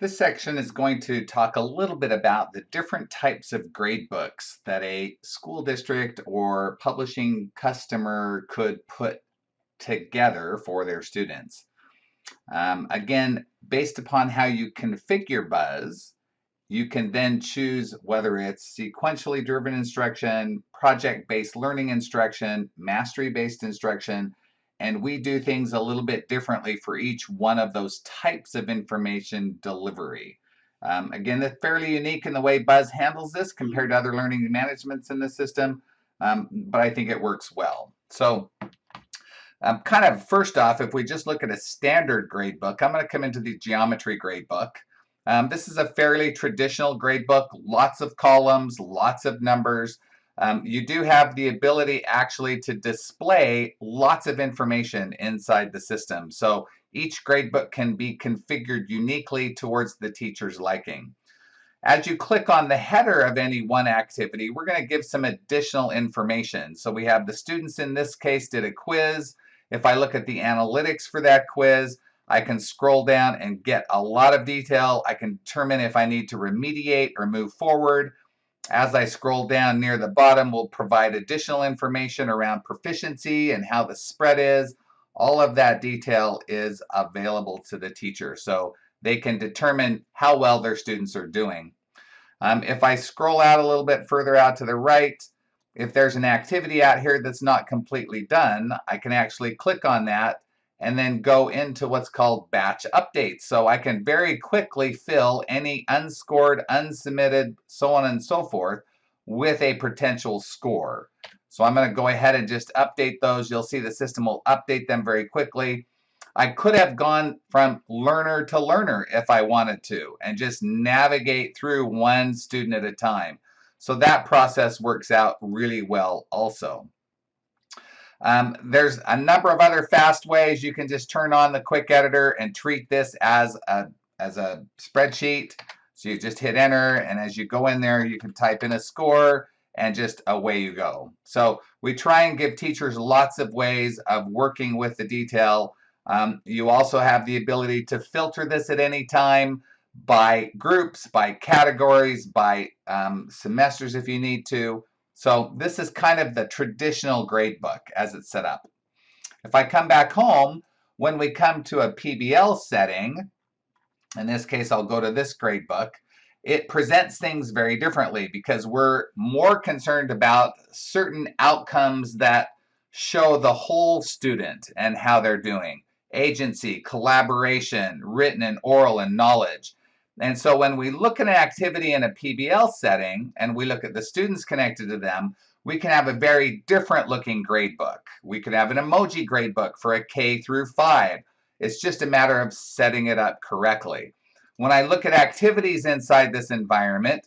This section is going to talk a little bit about the different types of grade books that a school district or publishing customer could put together for their students. Again, based upon how you configure Buzz, you can then choose whether it's sequentially driven instruction, project-based learning instruction, mastery-based instruction, and we do things a little bit differently for each one of those types of information delivery. Again, that's fairly unique in the way Buzz handles this compared to other learning managements in the system, but I think it works well. So kind of first off, if we just look at a standard gradebook, I'm going to come into the geometry gradebook. This is a fairly traditional gradebook, lots of columns, lots of numbers. You do have the ability actually to display lots of information inside the system. So each gradebook can be configured uniquely towards the teacher's liking. As you click on the header of any one activity, we're going to give some additional information. So we have the students in this case did a quiz. If I look at the analytics for that quiz, I can scroll down and get a lot of detail. I can determine if I need to remediate or move forward. As I scroll down near the bottom, we'll provide additional information around proficiency and how the spread is. All of that detail is available to the teacher, so they can determine how well their students are doing. If I scroll out a little bit further out to the right, if there's an activity out here that's not completely done, I can actually click on that and then go into what's called batch updates. So I can very quickly fill any unscored, unsubmitted, so on and so forth with a potential score. So I'm going to go ahead and just update those. You'll see the system will update them very quickly. I could have gone from learner to learner if I wanted to and just navigate through one student at a time. So that process works out really well also. There's a number of other fast ways. You can just turn on the quick editor and treat this as a spreadsheet. So you just hit enter, and as you go in there, you can type in a score and just away you go. So we try and give teachers lots of ways of working with the detail. You also have the ability to filter this at any time by groups, by categories, by semesters if you need to. So this is kind of the traditional gradebook as it's set up. If I come back home, when we come to a PBL setting, in this case I'll go to this gradebook, it presents things very differently because we're more concerned about certain outcomes that show the whole student and how they're doing. Agency, collaboration, written and oral, and knowledge. And so when we look at an activity in a PBL setting and we look at the students connected to them, we can have a very different looking gradebook. We could have an emoji gradebook for a K through 5. It's just a matter of setting it up correctly. When I look at activities inside this environment,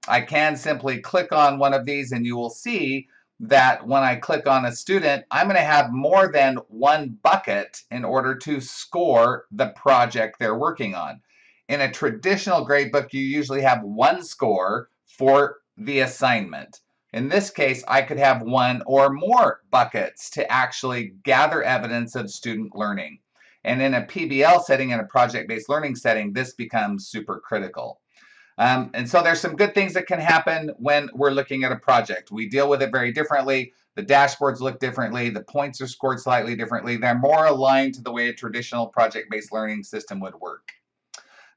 I can simply click on one of these and you will see that when I click on a student, I'm going to have more than one bucket in order to score the project they're working on. In a traditional gradebook, you usually have one score for the assignment. In this case, I could have one or more buckets to actually gather evidence of student learning. And in a PBL setting, in a project-based learning setting, this becomes super critical. And so there's some good things that can happen when we're looking at a project. We deal with it very differently. The dashboards look differently. The points are scored slightly differently. They're more aligned to the way a traditional project-based learning system would work.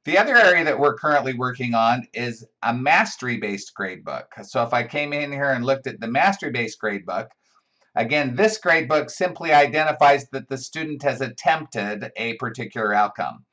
The other area that we're currently working on is a mastery-based gradebook. So if I came in here and looked at the mastery-based gradebook, again, this gradebook simply identifies that the student has attempted a particular outcome.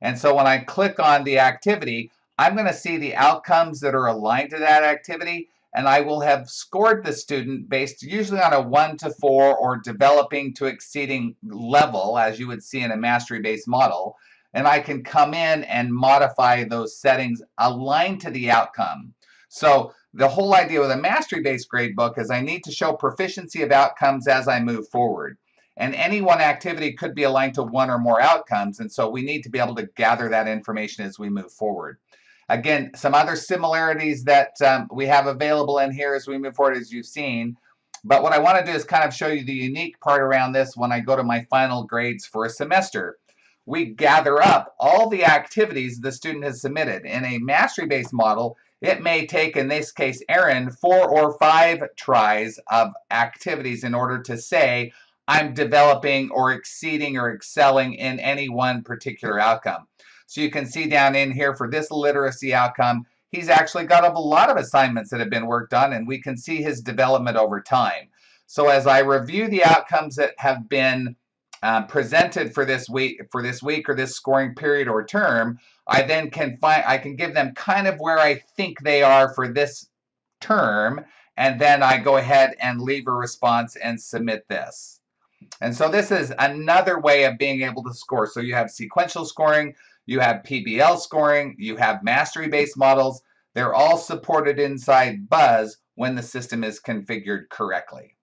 And so when I click on the activity, I'm going to see the outcomes that are aligned to that activity, and I will have scored the student based usually on a 1 to 4 or developing to exceeding level, as you would see in a mastery-based model. And I can come in and modify those settings aligned to the outcome. So the whole idea with a mastery-based gradebook is I need to show proficiency of outcomes as I move forward. And any one activity could be aligned to one or more outcomes, and so we need to be able to gather that information as we move forward. Again, some other similarities that we have available in here as we move forward, as you've seen. But what I want to do is kind of show you the unique part around this when I go to my final grades for a semester. we gather up all the activities the student has submitted. In a mastery-based model, it may take, in this case, Aaron, 4 or 5 tries of activities in order to say, I'm developing or exceeding or excelling in any one particular outcome. So you can see down in here for this literacy outcome, he's actually got a lot of assignments that have been worked on, and we can see his development over time. So as I review the outcomes that have been presented for this week or this scoring period or term, I then can give them kind of where I think they are for this term, and then I go ahead and leave a response and submit this. And so this is another way of being able to score. So you have sequential scoring, you have PBL scoring, you have mastery-based models. They're all supported inside Buzz when the system is configured correctly.